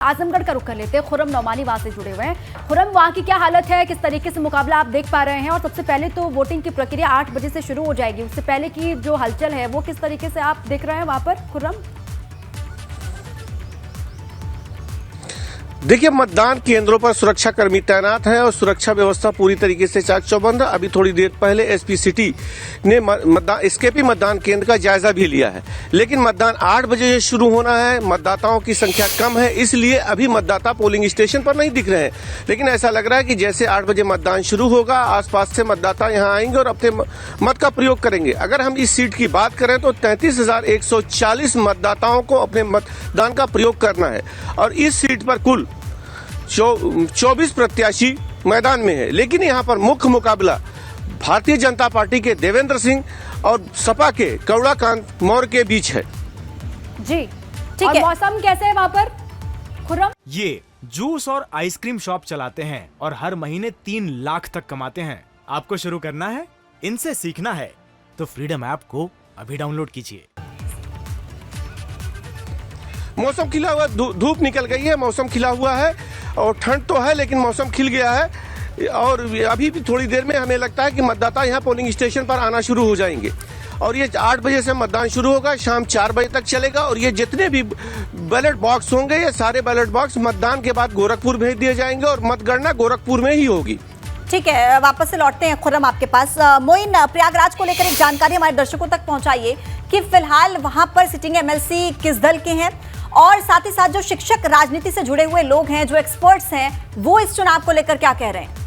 आजमगढ़ का रुख कर लेते हैं। खुर्रम नौमानी वहां से जुड़े हुए हैं। खुर्रम, वहां की क्या हालत है, किस तरीके से मुकाबला आप देख पा रहे हैं? और सबसे पहले तो वोटिंग की प्रक्रिया 8 बजे से शुरू हो जाएगी, उससे पहले की जो हलचल है वो किस तरीके से आप देख रहे हैं वहां पर? खुर्रम, देखिए, मतदान केंद्रों पर सुरक्षा कर्मी तैनात हैं और सुरक्षा व्यवस्था पूरी तरीके से चाक चौबंद है। अभी थोड़ी देर पहले एसपी सिटी ने एसकेपी मतदान केंद्र का जायजा भी लिया है, लेकिन मतदान 8 बजे से शुरू होना है। मतदाताओं की संख्या कम है, इसलिए अभी मतदाता पोलिंग स्टेशन पर नहीं दिख रहे हैं, लेकिन ऐसा लग रहा है कि जैसे 8 बजे मतदान शुरू होगा, आसपास से मतदाता यहां आएंगे और अपने मत का प्रयोग करेंगे। अगर हम इस सीट की बात करें तो 33,140 मतदाताओं को अपने मतदान का प्रयोग करना है और इस सीट पर कुल 24 प्रत्याशी मैदान में है, लेकिन यहाँ पर मुख्य मुकाबला भारतीय जनता पार्टी के देवेंद्र सिंह और सपा के करुणाकांत मौर्य के बीच है। जी ठीक है। मौसम कैसे है वहां पर, खुर्रम? ये जूस और आइसक्रीम शॉप चलाते हैं और हर महीने 3 लाख तक कमाते हैं। आपको शुरू करना है, इनसे सीखना है तो फ्रीडम ऐप को अभी डाउनलोड कीजिए। मौसम खिला हुआ, धूप निकल गई है, मौसम खिला हुआ है और ठंड तो है, लेकिन मौसम खिल गया है और अभी भी थोड़ी देर में हमें लगता है कि मतदाता यहाँ पोलिंग स्टेशन पर आना शुरू हो जाएंगे और ये 8 बजे से मतदान शुरू होगा, शाम 4 बजे तक चलेगा और ये जितने भी बैलेट बॉक्स होंगे, ये सारे बैलेट बॉक्स मतदान के बाद गोरखपुर भेज दिए जाएंगे और मतगणना गोरखपुर में ही होगी। ठीक है, वापस से लौटते हैं खुर्रम आपके पास। मोइन, प्रयागराज को लेकर एक जानकारी हमारे दर्शकों तक पहुंचाइए कि फिलहाल वहां पर सिटिंग एमएलसी किस दल के हैं और साथ ही साथ जो शिक्षक राजनीति से जुड़े हुए लोग हैं, जो एक्सपर्ट्स हैं, वो इस चुनाव को लेकर क्या कह रहे हैं?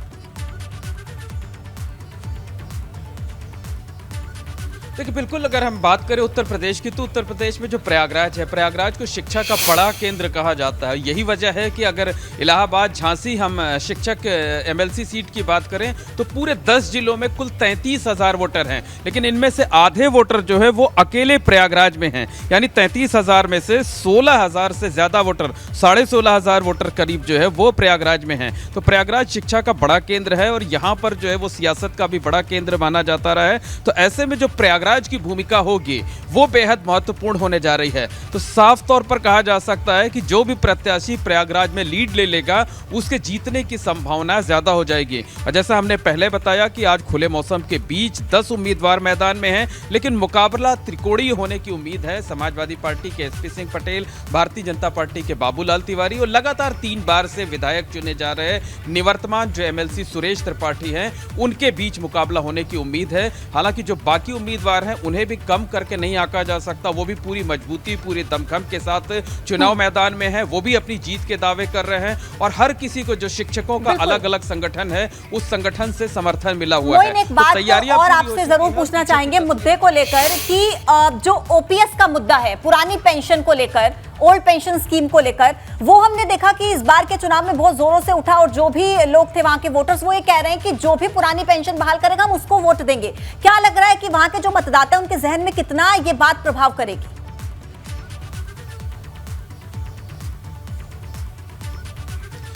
देखिए, बिल्कुल अगर हम बात करें उत्तर प्रदेश की, तो उत्तर प्रदेश में जो प्रयागराज है, प्रयागराज को शिक्षा का बड़ा केंद्र कहा जाता है। यही वजह है कि अगर इलाहाबाद, झांसी हम शिक्षक एमएलसी सीट की बात करें तो पूरे 10 जिलों में कुल 33,000 वोटर हैं, लेकिन इनमें से आधे वोटर जो है वो अकेले प्रयागराज में हैं। यानी 33,000 में से 16,000 से ज्यादा वोटर, 16,500 वोटर करीब जो है वो प्रयागराज में हैं। तो प्रयागराज शिक्षा का बड़ा केंद्र है और यहाँ पर जो है वो सियासत का भी बड़ा केंद्र माना जाता रहा है। तो ऐसे में जो प्रयागराज की भूमिका होगी वो बेहद महत्वपूर्ण होने जा रही है। तो साफ तौर पर कहा जा सकता है कि जो भी प्रत्याशी प्रयागराज में लीड ले लेगा, उसके जीतने की संभावना ज्यादा हो जाएगी। और जैसा हमने पहले बताया कि आज खुले मौसम के बीच 10 उम्मीदवार मैदान में हैं, लेकिन मुकाबला त्रिकोणीय होने की उम्मीद है। समाजवादी पार्टी के एसपी सिंह पटेल, भारतीय जनता पार्टी के बाबूलाल तिवारी और लगातार 3 बार से विधायक चुने जा रहे निवर्तमान जो एमएलसी सुरेश त्रिपाठी हैं, उनके बीच मुकाबला होने की उम्मीद है। हालांकि जो बाकी उम्मीदवार हैं, उन्हें भी कम करके नहीं आंका जा सकता। वो भी पूरी मजबूती, पूरी दमखम के साथ चुनाव मैदान में है, वो भी अपनी जीत के दावे कर रहे हैं और हर किसी को, जो शिक्षकों का अलग अलग संगठन है, उस संगठन से समर्थन मिला हुआ है। एक बात तो और आपसे जरूर पूछना चाहेंगे मुद्दे को लेकर कि जो ओपीएस का मुद्दा है, पुरानी पेंशन को लेकर, ओल्ड पेंशन स्कीम को लेकर, वो हमने देखा कि इस बार के चुनाव में बहुत जोरों से उठा और जो भी लोग थे वहां के वोटर्स, वो ये कह रहे हैं कि जो भी पुरानी पेंशन बहाल करेगा हम उसको वोट देंगे। क्या लग रहा है कि वहां के जो मतदाता उनके जहन में कितना ये बात प्रभाव करेगी?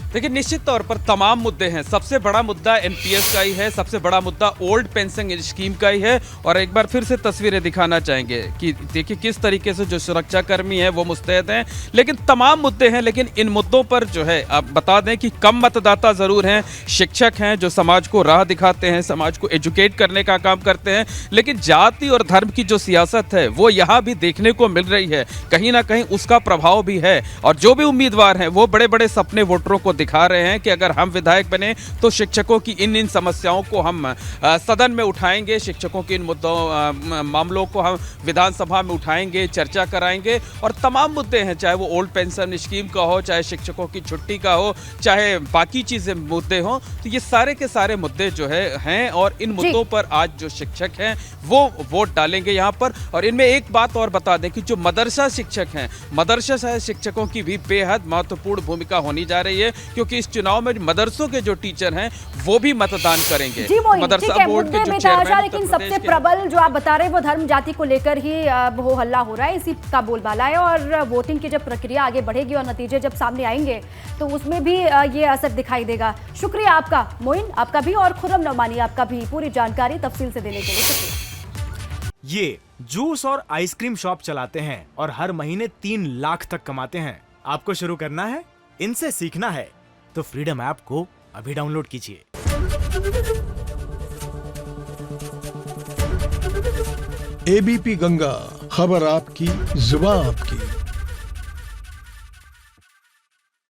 देखिए, निश्चित तौर पर तमाम मुद्दे हैं। सबसे बड़ा मुद्दा एनपीएस का ही है, सबसे बड़ा मुद्दा ओल्ड पेंशन स्कीम का ही है। और एक बार फिर से तस्वीरें दिखाना चाहेंगे कि देखिए किस तरीके से जो सुरक्षा कर्मी है वो मुस्तैद हैं, लेकिन तमाम मुद्दे हैं। लेकिन इन मुद्दों पर जो है, आप बता दें कि कम मतदाता जरूर हैं, शिक्षक हैं जो समाज को राह दिखाते हैं, समाज को एजुकेट करने का काम करते हैं, लेकिन जाति और धर्म की जो सियासत है वो यहाँ भी देखने को मिल रही है। कहीं ना कहीं उसका प्रभाव भी है और जो भी उम्मीदवार हैं वो बड़े बड़े सपने वोटरों को दिखा रहे हैं कि अगर हम विधायक बने तो शिक्षकों की इन समस्याओं को हम सदन में उठाएंगे, शिक्षकों के इन मुद्दों, मामलों को हम विधानसभा में उठाएंगे, चर्चा कराएंगे। और तमाम मुद्दे हैं, चाहे वो ओल्ड पेंशन स्कीम का हो, चाहे शिक्षकों की छुट्टी का हो, चाहे बाकी चीजें मुद्दे हों, तो ये सारे के सारे मुद्दे जो हैं और इन मुद्दों पर आज जो शिक्षक हैं वो वोट डालेंगे यहाँ पर। और इनमें एक बात और बता दें कि जो मदरसा शिक्षक हैं, मदरसा शिक्षकों की भी बेहद महत्वपूर्ण भूमिका होनी जा रही है, क्योंकि इस चुनाव में मदरसों के जो टीचर हैं वो भी मतदान करेंगे। जी मदरसा बोर्ड के जो चेयरमैन, लेकिन सबसे प्रबल जो आप बता रहे हैं वो धर्म जाति को लेकर ही वो हल्ला हो रहा है, इसी का बोलबाला है। और वोटिंग की जब प्रक्रिया आगे बढ़ेगी और नतीजे जब सामने आएंगे तो उसमें भी ये असर दिखाई देगा। शुक्रिया आपका मोइन, आपका भी, और खुर्रम नौमानी आपका भी पूरी जानकारी तफसील से देने के लिए शुक्रिया। ये जूस और आइसक्रीम शॉप चलाते हैं और हर महीने 3 लाख तक कमाते हैं। आपको शुरू करना है, इनसे सीखना है तो फ्रीडम ऐप को अभी डाउनलोड कीजिए। एबीपी गंगा, खबर आपकी, जुबान आपकी।